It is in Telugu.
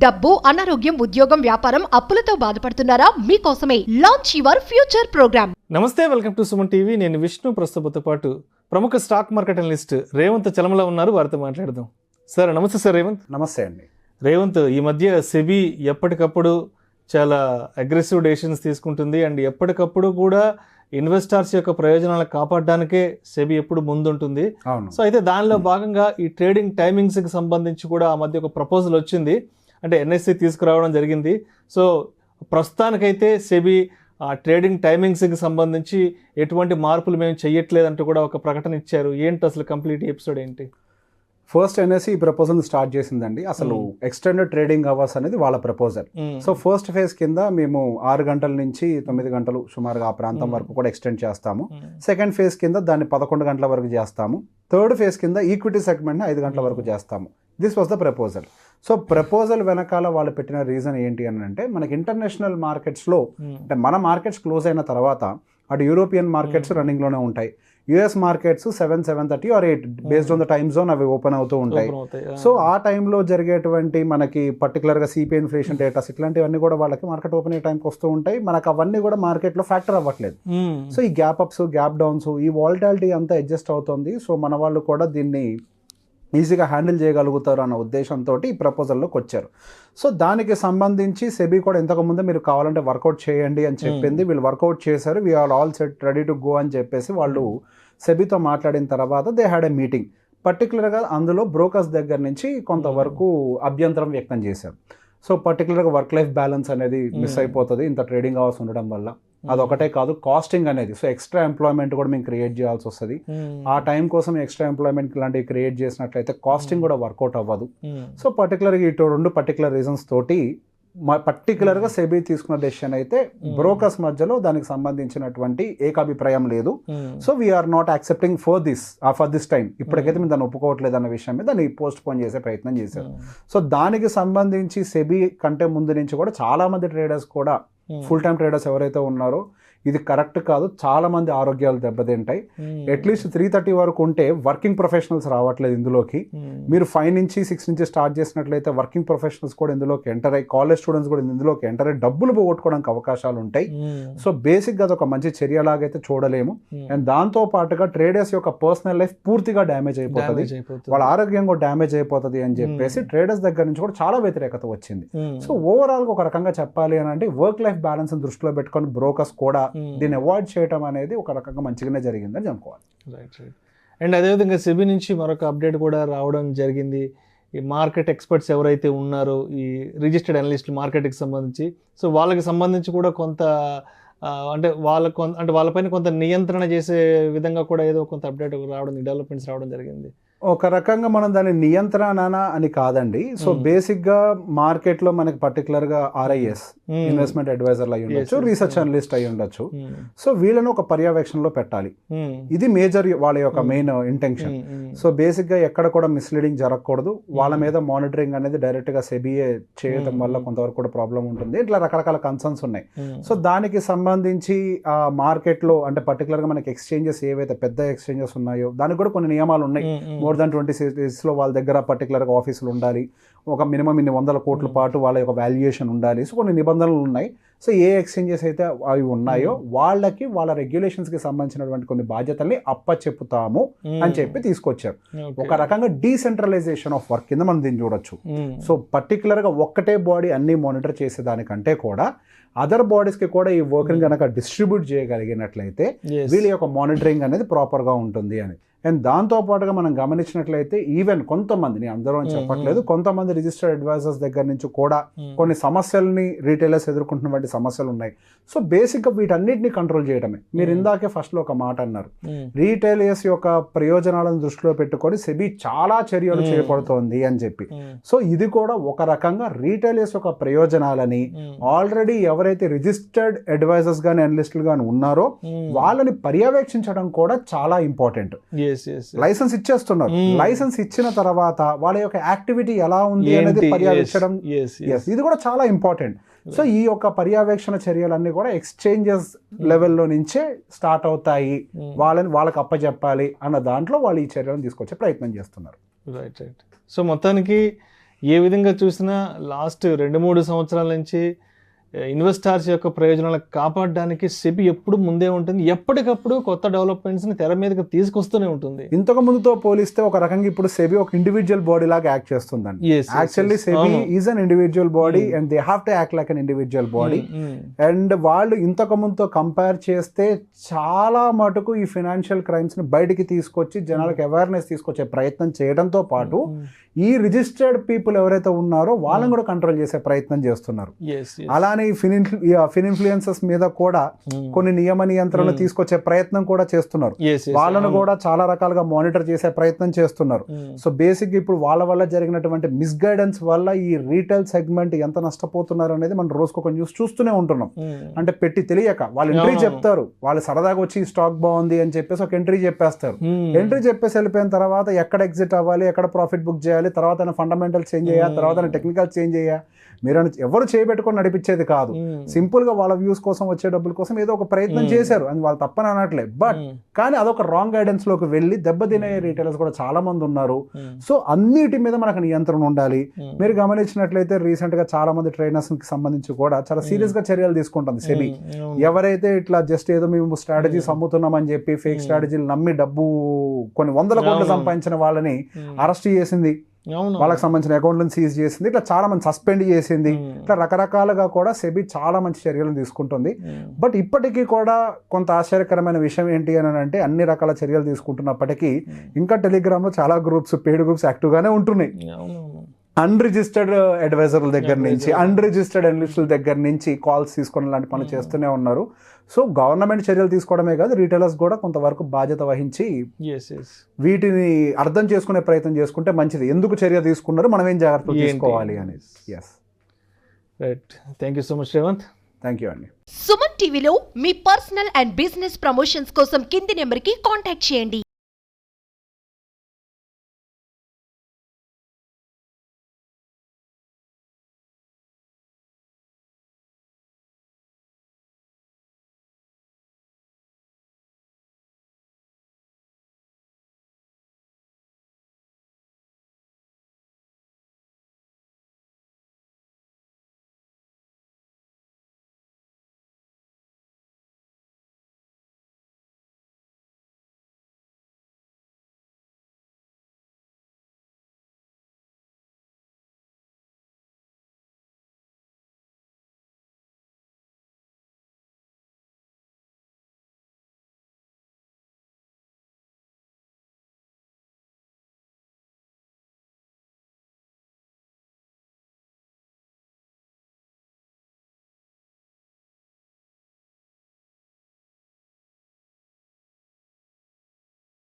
డబ్బు, అనారోగ్యం, ఉద్యోగం, వ్యాపారం, అప్పులతో బాధపడుతున్నారా? మీకోసమే లాంచ్ యువర్ ఫ్యూచర్ ప్రోగ్రామ్. నమస్తే, వెల్కమ్ టు సుమన్ టీవీ. నేను విష్ణు. ప్రస్తుతంతో పాటు ప్రముఖ stock market analyst Revanth Chalamala ఉన్నారు. వారితో మాట్లాడదాం. సార్ నమస్తే. సార్ రేవంత్. నమస్తే అండి. రేవంత్, ఈ మధ్య సెబీ ఎప్పటికప్పుడు చాలా అగ్రెసివ్ డెసిషన్స్ తీసుకుంటుంది అండ్ ఎప్పటికప్పుడు కూడా ఇన్వెస్టర్స్ యొక్క ప్రయోజనాలను కాపాడడానికే సెబీ ఎప్పుడు ముందుంటుంది. సో అయితే దానిలో భాగంగా ఈ ట్రేడింగ్ టైమింగ్స్కి సంబంధించి కూడా ఆ మధ్య ఒక ప్రపోజల్ వచ్చింది. అంటే ఎన్ఎస్సి తీసుకురావడం జరిగింది. సో ప్రస్తుతానికైతే సెబీ ఆ ట్రేడింగ్ టైమింగ్స్కి సంబంధించి ఎటువంటి మార్పులు మేము చెయ్యట్లేదంటూ కూడా ఒక ప్రకటన ఇచ్చారు. ఏంటి అసలు కంప్లీట్ ఎపిసోడ్ ఏంటి? ఫస్ట్ ఎన్ఎస్సి ఈ ప్రపోజల్ స్టార్ట్ చేసిందండి. అసలు ఎక్స్టెండెడ్ ట్రేడింగ్ అవర్స్ అనేది వాళ్ళ ప్రపోజల్. సో ఫస్ట్ ఫేజ్ కింద మేము 6 గంటల నుంచి 9 గంటలు సుమారుగా ఆ ప్రాంతం వరకు కూడా ఎక్స్టెండ్ చేస్తాము. సెకండ్ ఫేజ్ కింద దాన్ని 11 గంటల వరకు చేస్తాము. థర్డ్ ఫేజ్ కింద ఈక్విటీ సెగ్మెంట్ని 5 గంటల వరకు చేస్తాము. This was the proposal. So proposal వెనకాల వాళ్ళు పెట్టిన రీజన్ ఏంటి అని అంటే, మనకి ఇంటర్నేషనల్ మార్కెట్స్లో అంటే మన మార్కెట్స్ క్లోజ్ అయిన తర్వాత అటు యూరోపియన్ మార్కెట్స్ రన్నింగ్లోనే ఉంటాయి. US markets 7:30 or 8 based on the time zone అవి ఓపెన్ అవుతూ ఉంటాయి. సో ఆ టైంలో జరిగేటువంటి మనకి పర్టికులర్గా సిపిఐ ఇన్ఫ్లేషన్ డేటాస్ ఇట్లాంటివన్నీ కూడా వాళ్ళకి మార్కెట్ ఓపెన్ అయ్యే టైంకి వస్తూ ఉంటాయి. మనకు అవన్నీ కూడా మార్కెట్లో ఫ్యాక్టర్ అవ్వట్లేదు. సో ఈ గ్యాప్ అప్స్, గ్యాప్ డౌన్స్, ఈ వాలటాలిటీ అంతా అడ్జస్ట్ అవుతుంది. సో మన వాళ్ళు కూడా దీన్ని ఈజీగా హ్యాండిల్ చేయగలుగుతారు అన్న ఉద్దేశంతో ఈ ప్రపోజల్లోకి వచ్చారు. సో దానికి సంబంధించి సెబీ కూడా ఇంతకుముందు మీరు కావాలంటే వర్కౌట్ చేయండి అని చెప్పింది. వీళ్ళు వర్కౌట్ చేశారు. We are all set, ready to go అని చెప్పేసి వాళ్ళు సెబీతో మాట్లాడిన తర్వాత దే హ్యాడ్ ఎ మీటింగ్. పర్టికులర్గా అందులో బ్రోకర్స్ దగ్గర నుంచి కొంతవరకు అభ్యంతరం వ్యక్తం చేశారు. సో పర్టికులర్గా వర్క్ లైఫ్ బ్యాలెన్స్ అనేది మిస్ అయిపోతుంది ఇంత ట్రేడింగ్ అవర్స్ ఉండడం వల్ల. అదొకటే కాదు, కాస్టింగ్ అనేది, సో ఎక్స్ట్రా ఎంప్లాయ్మెంట్ కూడా మేము క్రియేట్ చేయాల్సి వస్తుంది. ఆ టైం కోసం ఎక్స్ట్రా ఎంప్లాయ్మెంట్ లాంటివి క్రియేట్ చేసినట్లయితే కాస్టింగ్ కూడా వర్కౌట్ అవ్వదు. సో పర్టికులర్గా ఈ 2 పర్టికులర్ రీజన్స్ తోటి పర్టికులర్గా సెబీ తీసుకున్న డెసిషన్ అయితే బ్రోకర్స్ మధ్యలో దానికి సంబంధించినటువంటి ఏకాభిప్రాయం లేదు. So we are not accepting for this time. ఇప్పటికైతే మేము దాన్ని ఒప్పుకోవట్లేదు అన్న విషయం మీద దాన్ని పోస్ట్ పోన్ చేసే ప్రయత్నం చేశారు. సో దానికి సంబంధించి సెబీ కంటే ముందు నుంచి కూడా చాలా మంది ట్రేడర్స్ కూడా, ఫుల్ టైం ట్రేడర్స్ ఎవరైతే ఉన్నారో, ఇది కరెక్ట్ కాదు, చాలా మంది ఆరోగ్యాలు దెబ్బతింటాయి. అట్లీస్ట్ 3:30 వరకు ఉంటే వర్కింగ్ ప్రొఫెషనల్స్ రావట్లేదు ఇందులోకి. మీరు 5 నుంచి 6 నుంచి స్టార్ట్ చేసినట్లయితే వర్కింగ్ ప్రొఫెషనల్స్ కూడా ఇందులోకి ఎంటర్ అయ్యి, కాలేజ్ స్టూడెంట్స్ కూడా ఇందులోకి ఎంటర్ అయ్యి డబ్బులు పోగొట్టుకోవడానికి అవకాశాలు ఉంటాయి. సో బేసిక్గా అదొక మంచి చర్యలాగైతే చూడలేము. అండ్ దాంతో పాటుగా ట్రేడర్స్ యొక్క పర్సనల్ లైఫ్ పూర్తిగా డ్యామేజ్ అయిపోతుంది, వాళ్ళ ఆరోగ్యం కూడా డ్యామేజ్ అయిపోతుంది అని చెప్పేసి ట్రేడర్స్ దగ్గర నుంచి కూడా చాలా వ్యతిరేకత వచ్చింది. సో ఓవరాల్గా ఒక రకంగా చెప్పాలి అని అంటే వర్క్ లైఫ్ బ్యాలెన్స్ దృష్టిలో పెట్టుకొని బ్రోకర్స్ కూడా దీన్ని అవాయిడ్ చేయడం అనేది ఒక రకంగా మంచిగానే జరిగిందని అనుకోవాలి. రైట్. అండ్ అదేవిధంగా సెబీ నుంచి మరొక అప్డేట్ కూడా రావడం జరిగింది. ఈ మార్కెట్ ఎక్స్పర్ట్స్ ఎవరైతే ఉన్నారో, ఈ రిజిస్టర్డ్ అనలిస్టులు మార్కెట్కి సంబంధించి, సో వాళ్ళకి సంబంధించి కూడా కొంత అంటే వాళ్ళపైన కొంత నియంత్రణ చేసే విధంగా కూడా ఏదో కొంత అప్డేట్ రావడం, డెవలప్మెంట్స్ రావడం జరిగింది. ఒక రకంగా మనం దాని నియంత్రణ అని కాదండి. సో బేసిక్గా మార్కెట్లో మనకి పర్టికులర్గా RIS, ఇన్వెస్ట్మెంట్ అడ్వైజర్లు అయి ఉండొచ్చు, రీసెర్చ్ అనలిస్ట్ అయి ఉండొచ్చు. సో వీళ్ళను ఒక పర్యవేక్షణలో పెట్టాలి. ఇది మేజర్ వాళ్ళ యొక్క మెయిన్ ఇంటెన్షన్. సో బేసిక్గా ఎక్కడ కూడా మిస్లీడింగ్ జరగకూడదు. వాళ్ళ మీద మానిటరింగ్ అనేది డైరెక్ట్గా సెబీఏ చేయడం వల్ల కొంతవరకు కూడా ప్రాబ్లం ఉంటుంది. ఇట్లా రకరకాల కన్సర్న్స్ ఉన్నాయి. సో దానికి సంబంధించి ఆ మార్కెట్లో అంటే పర్టికులర్గా మనకి ఎక్స్చేంజెస్ ఏవైతే పెద్ద ఎక్స్చేంజెస్ ఉన్నాయో దానికి కూడా కొన్ని నియమాలు ఉన్నాయి. మోర్ దాన్ 20 సిటీస్లో వాళ్ళ దగ్గర పర్టికులర్గా ఆఫీసులు ఉండాలి. ఒక మినిమం ఇన్ని 100 కోట్ల పాటు వాళ్ళ యొక్క వాల్యుయేషన్ ఉండాలి. సో కొన్ని నిబంధనలు ఉన్నాయి. సో ఏ ఎక్స్చేంజెస్ అయితే అవి ఉన్నాయో వాళ్ళకి వాళ్ళ రెగ్యులేషన్స్కి సంబంధించినటువంటి కొన్ని బాధ్యతల్ని అప్పచెప్పుతాము అని చెప్పి తీసుకొచ్చారు. ఒక రకంగా డీసెంట్రలైజేషన్ ఆఫ్ వర్క్ కింద మనం దీన్ని చూడొచ్చు. సో పర్టికులర్గా ఒక్కటే బాడీ అన్ని మానిటర్ చేసేదానికంటే కూడా అదర్ బాడీస్కి కూడా ఈ వర్క్ని కనుక డిస్ట్రిబ్యూట్ చేయగలిగినట్లయితే వీళ్ళ యొక్క మానిటరింగ్ అనేది ప్రాపర్గా ఉంటుంది అని. అండ్ దాంతోపాటుగా మనం గమనించినట్లయితే ఈవెన్ కొంతమంది, నేను అందరూ అని చెప్పట్లేదు, కొంతమంది రిజిస్టర్డ్ అడ్వైజర్స్ దగ్గర నుంచి కూడా కొన్ని సమస్యల్ని రీటైలర్స్ ఎదుర్కొంటున్నటువంటి సమస్యలు ఉన్నాయి. సో బేసిక్గా వీటన్నిటిని కంట్రోల్ చేయడమే. మీరు ఇందాకే ఫస్ట్లో ఒక మాట అన్నారు, రీటైలర్స్ యొక్క ప్రయోజనాలను దృష్టిలో పెట్టుకొని సెబీ చాలా చర్యలు చేపడుతోంది అని చెప్పి. సో ఇది కూడా ఒక రకంగా రీటైలర్స్ యొక్క ప్రయోజనాలని ఆల్రెడీ ఎవరైతే రిజిస్టర్డ్ అడ్వైజర్స్ కానీ అనలిస్టులు కానీ ఉన్నారో వాళ్ళని పర్యవేక్షించడం కూడా చాలా ఇంపార్టెంట్. లైసెన్స్ ఇచ్చేస్తున్నారు. లైసెన్స్ ఇచ్చిన తర్వాత వాళ్ళ యొక్క యాక్టివిటీ ఎలా ఉంది అనేది పర్యవేక్షించడం, ఇది కూడా చాలా ఇంపార్టెంట్. సో ఈ యొక్క పర్యవేక్షణ చర్యలన్నీ కూడా ఎక్స్చేంజెస్ లెవెల్లో నుంచే స్టార్ట్ అవుతాయి. వాళ్ళకి అప్పచెప్పాలి అన్న దాంట్లో వాళ్ళు ఈ చర్యలను తీసుకొచ్చే ప్రయత్నం చేస్తున్నారు. రైట్. సో మొత్తానికి ఏ విధంగా చూసినా లాస్ట్ 2-3 సంవత్సరాల నుంచి ఇన్వెస్టర్స్ యొక్క ప్రయోజనాలను కాపాడడానికి సెబీ ఎప్పుడు ముందే ఉంటుంది, ఎప్పటికప్పుడు కొత్త డెవలప్మెంట్స్ని తెర మీదకి తీసుకొస్తూనే ఉంటుంది. ఇంతకు ముందుతో పోలిస్తే ఒక రకంగా ఇప్పుడు సెబీ ఒక ఇండివిజువల్ బాడీ లాగా యాక్ట్ చేస్తుందండి. Actually SEBI is an individual body and they have to act like an individual body. And వాళ్ళు ఇంతకు ముందుతో కంపేర్ చేస్తే చాలా మటుకు ఈ ఫైనాన్షియల్ క్రైమ్స్ ని బయటికి తీసుకొచ్చి జనాలకు అవేర్నెస్ తీసుకొచ్చే ప్రయత్నం చేయడంతో పాటు ఈ రిజిస్టర్డ్ పీపుల్ ఎవరైతే ఉన్నారో వాళ్ళని కూడా కంట్రోల్ చేసే ప్రయత్నం చేస్తున్నారు. అలానే ఫిన్ ఇన్ఫ్లుయెన్సర్స్ మీద కూడా కొన్ని నియమ నియంత్రణలు తీసుకొచ్చే ప్రయత్నం కూడా చేస్తున్నారు. వాళ్ళను కూడా చాలా రకాలుగా మానిటర్ చేసే ప్రయత్నం చేస్తున్నారు. సో బేసిక్ ఇప్పుడు వాళ్ళ వల్ల జరిగినటువంటి మిస్గైడెన్స్ వల్ల ఈ రీటైల్ సెగ్మెంట్ ఎంత నష్టపోతున్నారు అనేది మనం రోజుకు ఒక న్యూస్ చూస్తూనే ఉంటున్నాం. అంటే పెట్టి తెలియక వాళ్ళు ఎంట్రీ చెప్తారు, వాళ్ళు సరదాగా వచ్చి స్టాక్ బాగుంది అని చెప్పేసి ఒక ఎంట్రీ చెప్పేస్తారు. ఎంట్రీ చెప్పేసి వెళ్ళిపోయిన తర్వాత ఎక్కడ ఎగ్జిట్ అవ్వాలి, ఎక్కడ ప్రాఫిట్ బుక్ చేయాలి, తర్వాత ఫండమెంటల్ చేంజ్ చేయాలి, తర్వాత టెక్నికల్ చేంజ్ చేయాలి, మీరు ఎవరు చేయబెట్టుకొని నడిపించేది కాదు. సింపుల్ గా వాళ్ళ వ్యూస్ కోసం వచ్చే డబ్బుల కోసం ఏదో ఒక ప్రయత్నం చేశారు, అని వాళ్ళు తప్పని అనట్లే. బట్ కానీ అదొక రాంగ్ గైడెన్స్ లోకి వెళ్ళి దెబ్బతినే రీటైలర్స్ కూడా చాలా మంది ఉన్నారు. సో అన్నిటి మీద మనకు నియంత్రణ ఉండాలి. మీరు గమనించినట్లయితే రీసెంట్ గా చాలా మంది ట్రైనర్స్ కి సంబంధించి కూడా చాలా సీరియస్ గా చర్యలు తీసుకుంటుంది సెబీ. ఎవరైతే ఇట్లా జస్ట్ ఏదో మేము స్ట్రాటజీస్ అమ్ముతున్నామని చెప్పి ఫేక్ స్ట్రాటజీలు నమ్మి డబ్బు కొన్ని వందల కోట్లు సంపాదించిన వాళ్ళని అరెస్ట్ చేసింది, వాళ్ళకి సంబంధించిన అకౌంట్లను సీజ్ చేసింది, ఇట్లా చాలా మంది సస్పెండ్ చేసింది. ఇట్లా రకరకాలుగా కూడా సెబీ చాలా మంచి చర్యలు తీసుకుంటుంది. బట్ ఇప్పటికీ కూడా కొంత ఆశ్చర్యకరమైన విషయం ఏంటి అని అంటే అన్ని రకాల చర్యలు తీసుకుంటున్నప్పటికీ ఇంకా టెలిగ్రామ్ లో చాలా గ్రూప్స్, పెయిడ్ గ్రూప్స్ యాక్టివ్ గానే ఉంటున్నాయి. అన్రిజిస్టర్డ్ అడ్వైజర్ల దగ్గర నుంచి, అన్రిజిస్టర్డ్ అనలిస్టుల దగ్గర నుంచి కాల్స్ తీసుకుని లాంటి పనులు చేస్తూనే ఉన్నారు. సో గవర్నమెంట్ చర్యలు తీసుకోవడమే కాదు, రీటైలర్స్ కూడా కొంతవరకు బాధ్యత వహించి వీటిని అర్థం చేసుకునే ప్రయత్నం చేసుకుంటే మంచిది. ఎందుకు చర్య తీసుకున్నారు, మనం ఏం జాగ్రత్తలు తీసుకోవాలి అనేది. Right, thank you so much Revanth. Thank you అండి. సుమన్ టీవీలో మీ పర్సనల్ అండ్ బిజినెస్ ప్రమోషన్స్ కోసం కింది నెంబర్కి కాంటాక్ట్ చేయండి.